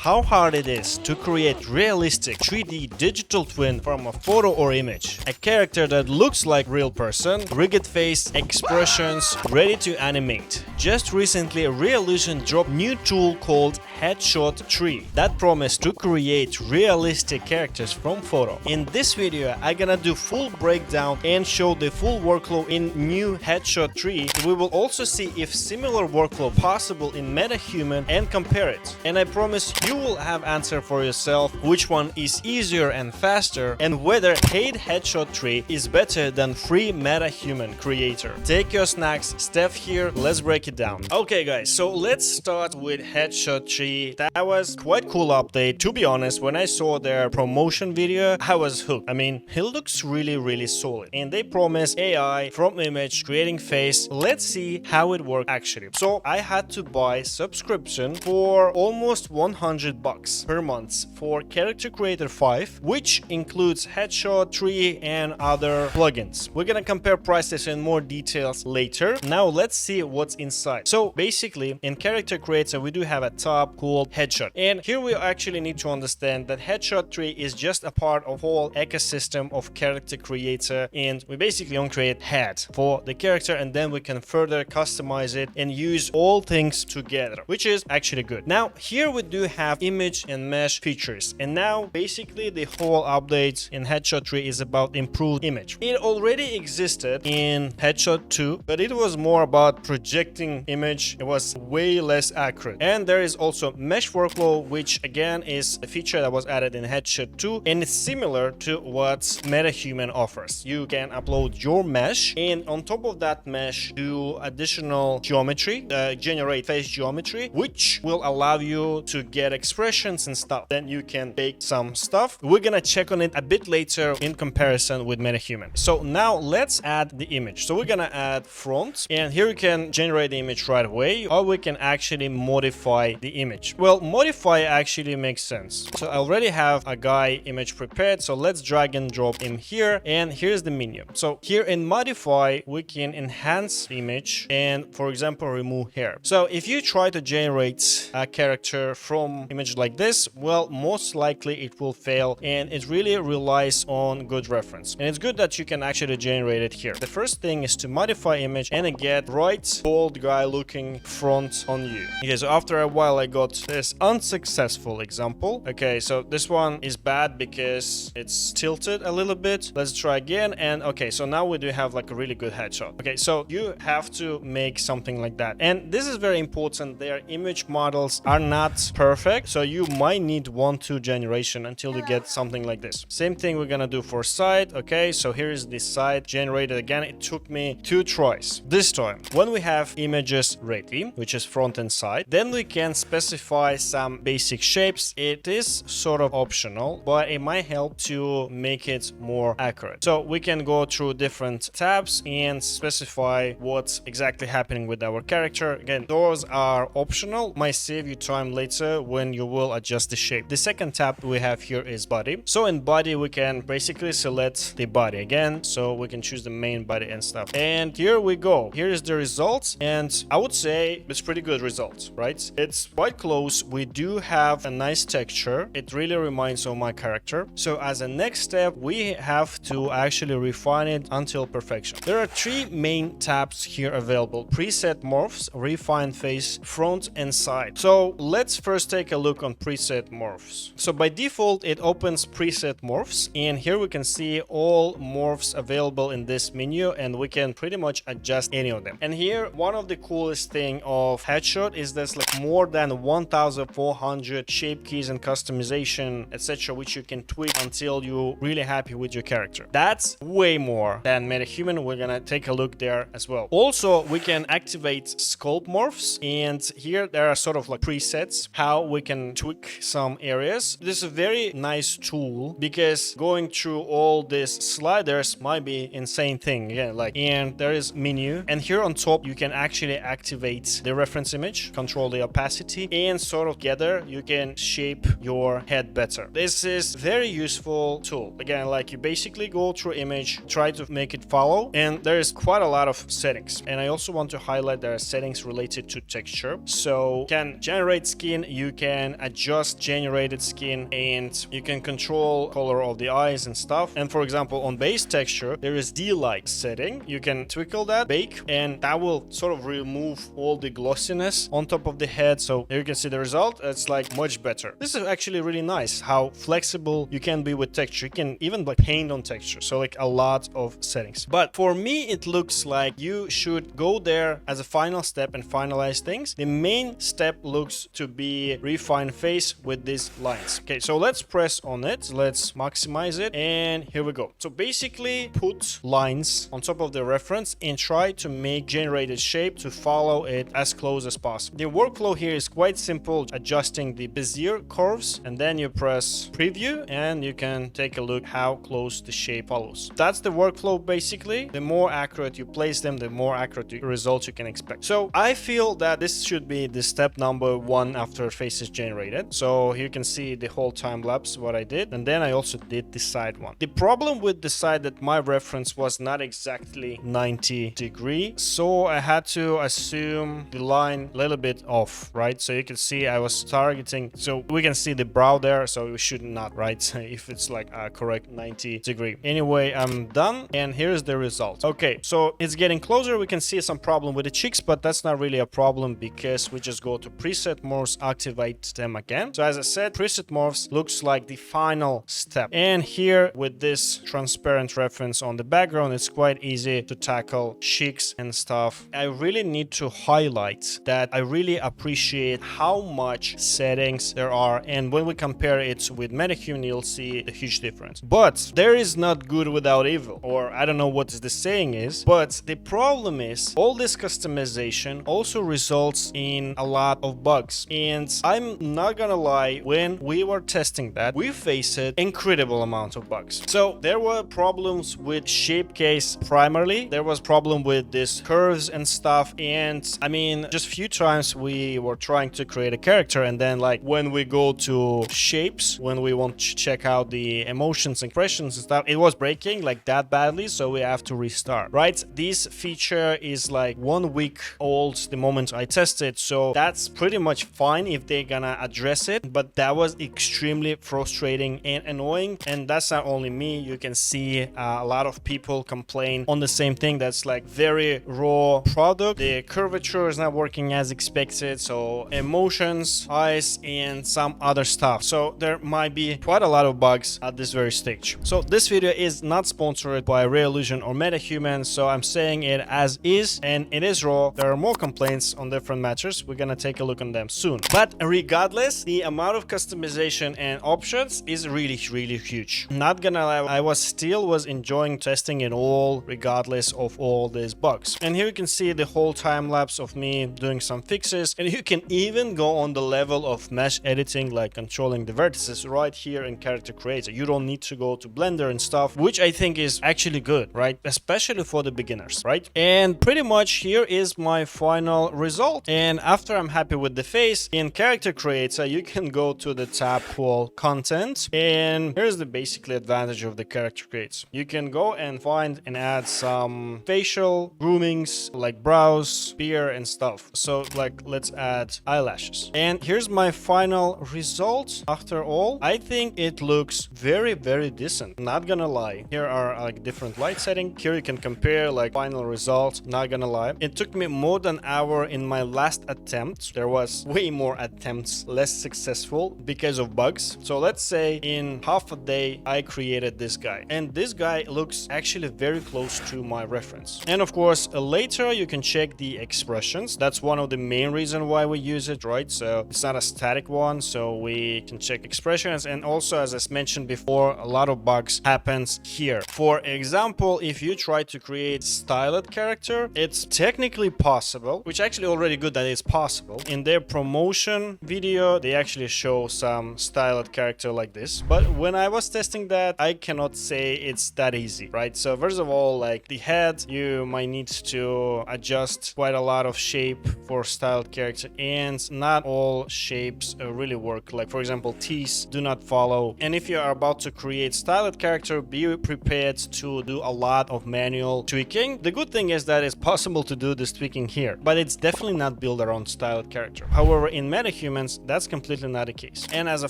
how hard it is to create realistic 3D digital twin from a photo or image. A character that looks like real person, rigid face, expressions, ready to animate. Just recently, Reallusion dropped new tool called Headshot 3 that promised to create realistic characters from photo. In this video, I'm gonna do full breakdown and show the full workflow in new Headshot 3. We will also see if similar workflow possible in MetaHuman and compare it. And I promise you will have answer for yourself which one is easier and faster and whether paid Headshot 3 is better than free MetaHuman Creator. Take your snacks, Steph here, let's break it down. Okay guys, so let's start with Headshot 3. That was quite cool update. To be honest, when I saw their promotion video, I was hooked. I mean, it looks really solid. And they promise AI from image creating face. Let's see how it works actually. So I had to buy subscription for almost $100 per month for Character Creator 5, which includes Headshot 3 and other plugins. We're gonna compare prices in more details later. Now let's see what's inside. So basically in Character Creator we do have a tab called Headshot, and here we actually need to understand that Headshot 3 is just a part of whole ecosystem of Character Creator, and we basically only create head for the character and then we can further customize it and use all things together, which is actually good. Now here we do have image and mesh features, and now basically the whole update in Headshot 3 is about improved image. It already existed in Headshot 2, but it was more about projecting image. It was way less accurate. And there is also mesh workflow, which again is a feature that was added in Headshot 2, and it's similar to what MetaHuman offers. You can upload your mesh and on top of that mesh do additional geometry, generate face geometry, which will allow you to get expressions and stuff. Then you can bake some stuff. We're gonna check on it a bit later in comparison with MetaHuman. So now let's add the image. So we're gonna add front, and here we can generate the image right away, or we can actually modify the image. Well, modify actually makes sense. So I already have a guy image prepared, so let's drag and drop him here, and here's the menu. So here in modify we can enhance the image and for example remove hair. So if you try to generate a character from image like this, well, most likely it will fail, and it really relies on good reference. And it's good that you can actually generate it here. The first thing is to modify image and get right old guy looking front on you. Okay, so after a while I got this unsuccessful example. Okay, so this one is bad because it's tilted a little bit. Let's try again, and okay, so now we do have like a really good headshot. Okay, so you have to make something like that, and this is very important. Their image models are not perfect, so you might need 1-2 generation until you get something like this. Same thing we're gonna do for side. Okay, so here is the side generated again. It took me 2 tries. This time when we have images ready, which is front and side, then we can specify some basic shapes. It is sort of optional, but it might help to make it more accurate. So we can go through different tabs and specify what's exactly happening with our character. Again, those are optional, might save you time later when you will adjust the shape. The second tab we have here is body. So in body we can basically select the body again, so we can choose the main body and stuff. And here we go. Here is the results, and I would say it's pretty good results, right? It's quite close. We do have a nice texture. It really reminds of my character. So as a next step, we have to actually refine it until perfection. There are 3 main tabs here available: preset morphs, refine face, front and side. So let's first take a look on preset morphs. So by default it opens preset morphs, and here we can see all morphs available in this menu, and we can pretty much adjust any of them. And here one of the coolest thing of Headshot is there's like more than 1400 shape keys and customization, etc., which you can tweak until you're really happy with your character. That's way more than MetaHuman. We're gonna take a look there as well. Also we can activate sculpt morphs, and here there are sort of like presets how we can tweak some areas. This is a very nice tool because going through all these sliders might be insane thing. Again, like, and there is menu, and here on top you can actually activate the reference image, control the opacity, and sort of together you can shape your head better. This is very useful tool. Again, like you basically go through image, try to make it follow, and there is quite a lot of settings. And I also want to highlight there are settings related to texture. So you can generate skin, you can can adjust generated skin, and you can control color of the eyes and stuff. And for example, on base texture, there is D-light setting. You can twinkle that, bake, and that will sort of remove all the glossiness on top of the head. So here you can see the result. It's like much better. This is actually really nice how flexible you can be with texture. You can even like paint on texture. So like a lot of settings. But for me, it looks like you should go there as a final step and finalize things. The main step looks to be refine face with these lines. Okay, so let's press on it. Let's maximize it. And here we go. So basically put lines on top of the reference and try to make generated shape to follow it as close as possible. The workflow here is quite simple, adjusting the Bezier curves, and then you press preview and you can take a look how close the shape follows. That's the workflow basically. The more accurate you place them, the more accurate the results you can expect. So I feel that this should be the step number 1 after face is generated. So here you can see the whole time lapse what I did, and then I also did the side one. The problem with the side that my reference was not exactly 90 degree, so I had to assume the line a little bit off, right? So you can see I was targeting, so we can see the brow there, so we should not, right? If it's like a correct 90 degree. Anyway, I'm done, and here's the result. Okay, so it's getting closer. We can see some problem with the cheeks, but that's not really a problem because we just go to preset morphs, activate them again. So as I said, preset morphs looks like the final step. And here with this transparent reference on the background, it's quite easy to tackle cheeks and stuff. I really need to highlight that I really appreciate how much settings there are, and when we compare it with MetaHuman, you'll see a huge difference. But there is not good without evil, or I don't know what the saying is, but the problem is all this customization also results in a lot of bugs. And I'm not gonna lie, when we were testing that, we faced incredible amount of bugs. So there were problems with shape case primarily. There was problem with this curves and stuff. And I mean, just few times we were trying to create a character, and then like when we go to shapes, when we want to check out the emotions, expressions and stuff, it was breaking like that badly. So we have to restart, right? This feature is like 1 week old the moment I tested. So that's pretty much fine if they're gonna address it. But that was extremely frustrating and annoying. And that's not only me. You can see a lot of people complain on the same thing. That's like very raw product. The curvature is not working as expected. So emotions, eyes, and some other stuff. So there might be quite a lot of bugs at this very stage. So this video is not sponsored by Reallusion or MetaHuman. So I'm saying it as is, and it is raw. There are more complaints on different matters. We're gonna take a look on them soon. But regardless, the amount of customization and options is really huge. Not gonna lie, I was enjoying testing it all regardless of all these bugs. And here you can see the whole time lapse of me doing some fixes, and you can even go on the level of mesh editing, like controlling the vertices right here in Character Creator. You don't need to go to Blender and stuff, which I think is actually good, right? Especially for the beginners, right? And pretty much here is my final result. And after I'm happy with the face, in Character Creator, you can go to the tab called Content, and here's the basically advantage of the Character Creator. You can go and find and add some facial groomings like brows, beard, and stuff. So like let's add eyelashes. And here's my final result. After all, I think it looks very decent. Not gonna lie. Here are like different light settings. Here you can compare like final results. Not gonna lie. It took me more than an hour in my last attempt. There was way more attempts, less successful because of bugs. So let's say in half a day, I created this guy. And this guy looks actually very close to my reference. And of course, later you can check the expressions. That's one of the main reasons why we use it, right? So it's not a static one, so we can check expressions. And also, as I mentioned before, a lot of bugs happens here. For example, if you try to create styled character, it's technically possible, which actually already good that it's possible. In their promotion video, they actually show some styled character like this. But when I was testing that, I cannot say it's that easy, right? So first of all, like the head, you might need to adjust quite a lot of shape for styled character, and not all shapes really work. Like for example, teeth do not follow. And if you are about to create styled character, be prepared to do a lot of manual tweaking. The good thing is that it's possible to do this tweaking here, but it's definitely not built around styled character. However, in MetaHuman, MetaHumans, that's completely not the case. And as a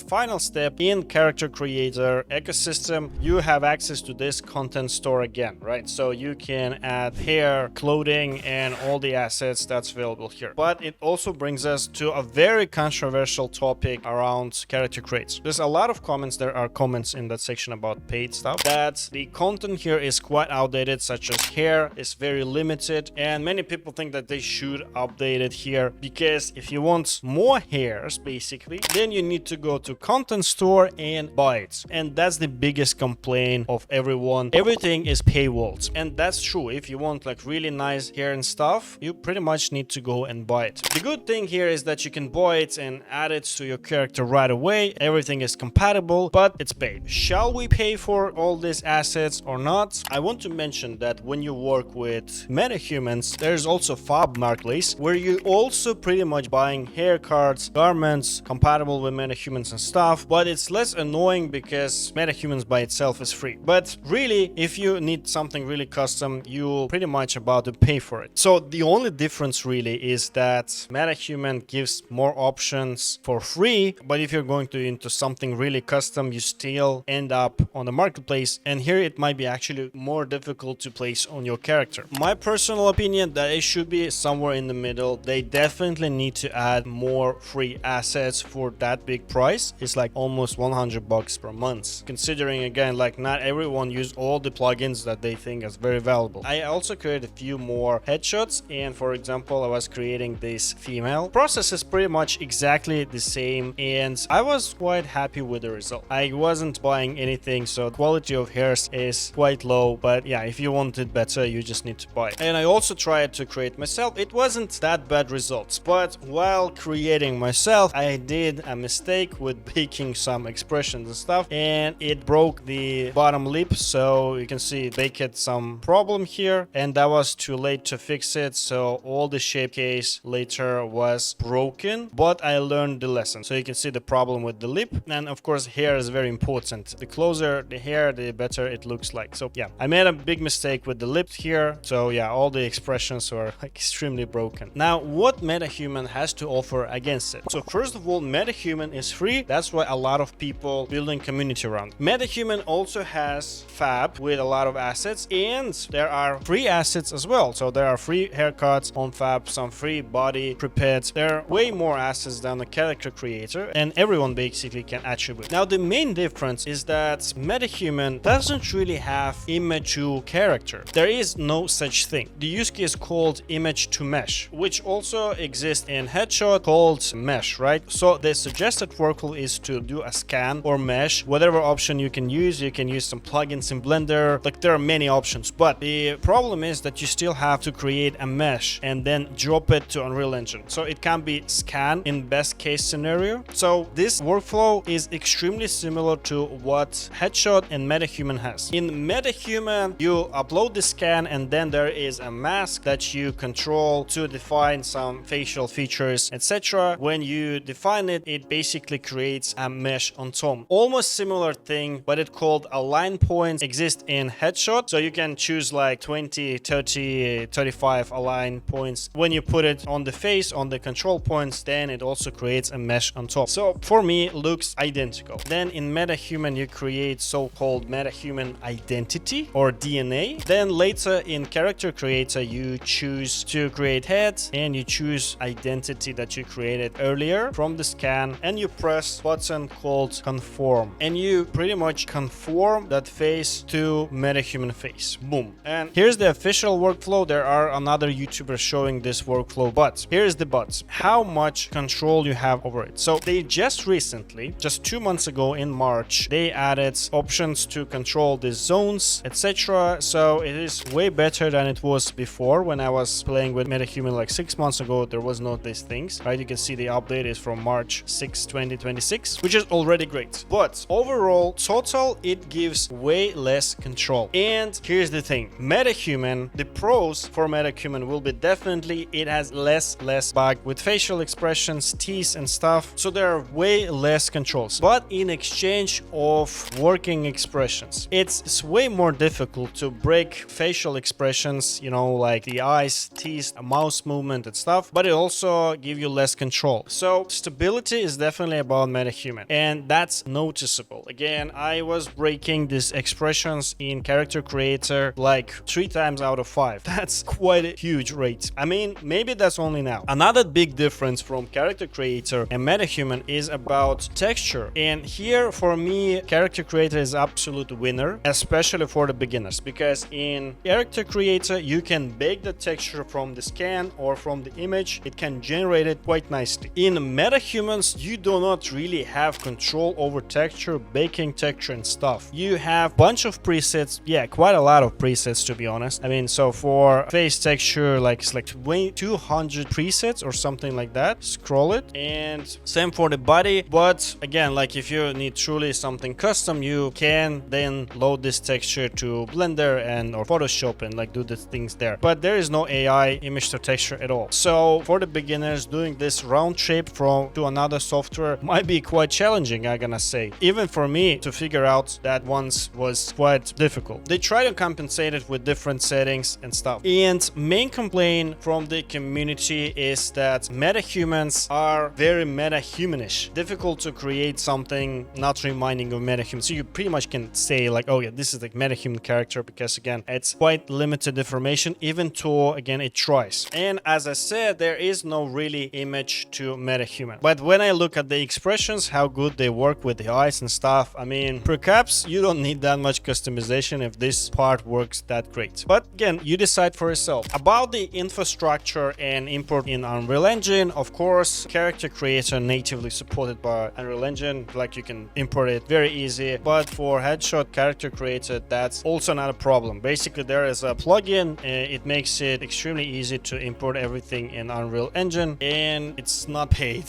final step in character creator ecosystem, you have access to this content store again, right? So you can add hair, clothing, and all the assets that's available here. But it also brings us to a very controversial topic around character creates. There's a lot of comments. There are comments in that section about paid stuff that the content here is quite outdated, such as hair is very limited, and many people think that they should update it here because if you want more hairs basically, then you need to go to content store and buy it. And that's the biggest complaint of everyone. Everything is paywalled, and that's true. If you want like really nice hair and stuff, you pretty much need to go and buy it. The good thing here is that you can buy it and add it to your character right away. Everything is compatible, but it's paid. Shall we pay for all these assets or not? I want to mention that when you work with MetaHumans, there's also FAB marketplace where you also pretty much buying hair cards, garments compatible with MetaHumans and stuff, but it's less annoying because MetaHumans by itself is free. But really, if you need something really custom, you're pretty much about to pay for it. So the only difference really is that MetaHuman gives more options for free, but if you're going to into something really custom, you still end up on the marketplace, and here it might be actually more difficult to place on your character. My personal opinion that it should be somewhere in the middle. They definitely need to add more free assets for that big price. It's like almost $100 per month, considering again like not everyone use all the plugins that they think is very valuable. I also created a few more headshots, and for example I was creating this female. Process is pretty much exactly the same, and I was quite happy with the result. I wasn't buying anything, so quality of hairs is quite low, but yeah, if you want it better, you just need to buy it. And I also tried to create myself. It wasn't that bad results, but while creating myself, I did a mistake with baking some expressions and stuff, and it broke the bottom lip. So you can see they had some problem here, and that was too late to fix it. So all the shape case later was broken, but I learned the lesson. So you can see the problem with the lip, and of course hair is very important. The closer the hair, the better it looks like. So yeah, I made a big mistake with the lip here. So yeah, all the expressions were like extremely broken. Now what MetaHuman has to offer against it? So first of all, MetaHuman is free. That's why a lot of people building community around. MetaHuman also has FAB with a lot of assets, and there are free assets as well. So there are free haircuts on FAB, some free body prepared. There are way more assets than the character creator, and everyone basically can attribute. Now the main difference is that MetaHuman doesn't really have image to character. There is no such thing. The use case is called image to mesh, which also exists in headshot called mesh, right? So the suggested workflow is to do a scan or mesh, whatever option you can use. You can use some plugins in Blender, like there are many options, but the problem is that you still have to create a mesh and then drop it to Unreal Engine. So it can be scan in best case scenario. So this workflow is extremely similar to what headshot and MetaHuman has. In MetaHuman, you upload the scan, and then there is a mask that you control to define some facial features, etc. When you define it, it basically creates a mesh on top. Almost similar thing, but it's called align points, exists in headshot. So you can choose like 20, 30, 35 align points. When you put it on the face, on the control points, then it also creates a mesh on top. So for me, it looks identical. Then in MetaHuman, you create so-called MetaHuman identity or DNA. Then later in character creator, you choose to create head, and you choose identity that you created earlier from the scan, and you press button called conform, and you pretty much conform that face to MetaHuman face. Boom. And here's the official workflow. There are another YouTuber showing this workflow, but here's the but. How much control you have over it. So they just recently, just 2 months ago in March, they added options to control the zones, etc. So it is way better than it was before. When I was playing with MetaHuman like 6 months ago, there was not these things, right? You can see the update is from March 6, 2026, which is already great. But overall, total, it gives way less control. And here's the thing, MetaHuman, the pros for MetaHuman will be definitely it has less bug with facial expressions, teeth and stuff. So there are way less controls. But in exchange of working expressions, it's way more difficult to break facial expressions, you know, like the eyes, teeth, mouse movement and stuff, but it also give you less control. So stability is definitely about MetaHuman, and that's noticeable. Again, I was breaking these expressions in Character Creator like 3 times out of 5. That's quite a huge rate. I mean, maybe that's only now. Another big difference from Character Creator and MetaHuman is about texture. And here, for me, Character Creator is absolute winner, especially for the beginners, because in Character Creator, you can bake the texture from the scan or from the image. It can generate it quite nicely. In MetaHumans, you do not really have control over texture, baking texture and stuff. You have a bunch of presets, yeah, quite a lot of presets to be honest. I mean, so for face texture, like it's like 200 presets or something like that. Scroll it, and same for the body. But again, like if you need truly something custom, you can then load this texture to Blender and or Photoshop and like do the things there. But there is no AI image to texture at all. So for the beginners, doing this round trip from to another software might be quite challenging, I'm gonna say. Even for me to figure out that once was quite difficult. They try to compensate it with different settings and stuff. And main complaint from the community is that MetaHumans are very MetaHumanish. Difficult to create something not reminding of MetaHuman. So you pretty much can say like, oh yeah, this is like MetaHuman character, because again, it's quite limited information, even though again it tries. And as I said, there is no really image to MetaHuman. But when I look at the expressions, how good they work with the eyes and stuff, I mean, perhaps you don't need that much customization if this part works that great. But again, you decide for yourself. About the infrastructure and import in Unreal Engine, of course, Character Creator natively supported by Unreal Engine, like you can import it very easy. But for Headshot Character Creator, that's also not a problem. Basically, there is a plugin, it makes it extremely easy to import everything in Unreal Engine, and it's not paid,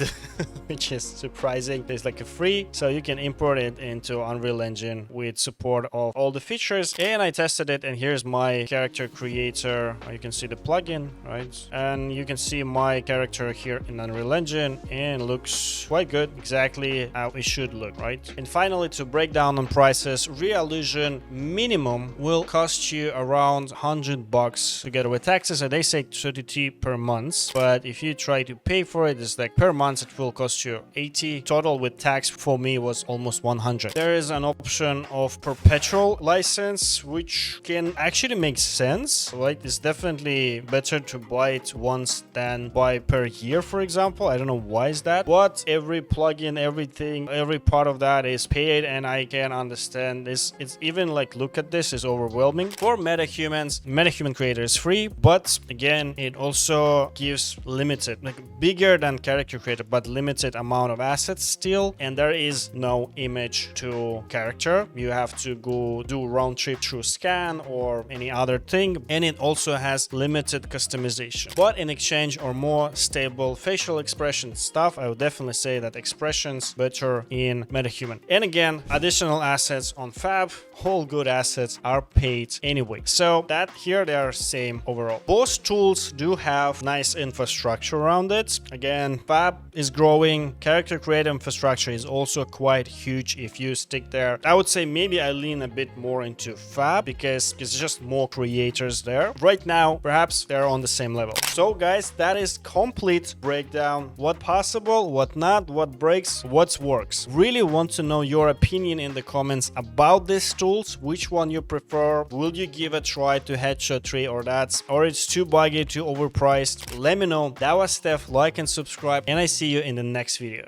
which is surprising. There's like a free, so you can import it into Unreal Engine with support of all the features. And I tested it, and here's my Character Creator. You can see the plugin, right? And you can see my character here in Unreal Engine, and looks quite good, exactly how it should look, right? And finally, to break down on prices, Reallusion minimum will cost you around $100 together with taxes, and they say 30 per month. But if you try to pay for it, it's like per month it will cost you 80. Total with tax for me was almost 100. There is an option of perpetual license, which can actually make sense. Like, it's definitely better to buy it once than buy per year, for example. I don't know why is that, but every plugin, everything, every part of that is paid, and I can understand this. It's even like, look at this, is overwhelming. For MetaHumans, MetaHuman Creator is free, but again, it also gives limited, like bigger than Character Creator, but limited amount of assets still, and there is no image to character. You have to go do round trip through scan or any other thing, and it also has limited customization. But in exchange or more stable facial expression stuff, I would definitely say that expressions better in MetaHuman. And again, additional assets on Fab, all good assets are paid anyway. So that here they are same overall. Both tools do have nice infrastructure around it. Again, Fab is growing. Character Creator infrastructure is also quite huge if you stick there. I would say maybe I lean a bit more into Fab because it's just more creators there. Right now, perhaps they're on the same level. So guys, that is complete breakdown. What possible, what not, what breaks, what works. Really want to know your opinion in the comments about these tools. Which one you prefer? Will you give a try to Headshot 3 or that's, or it's too buggy, too overpriced? Let me know. That was Steph. Like and subscribe, and I see you in the next video.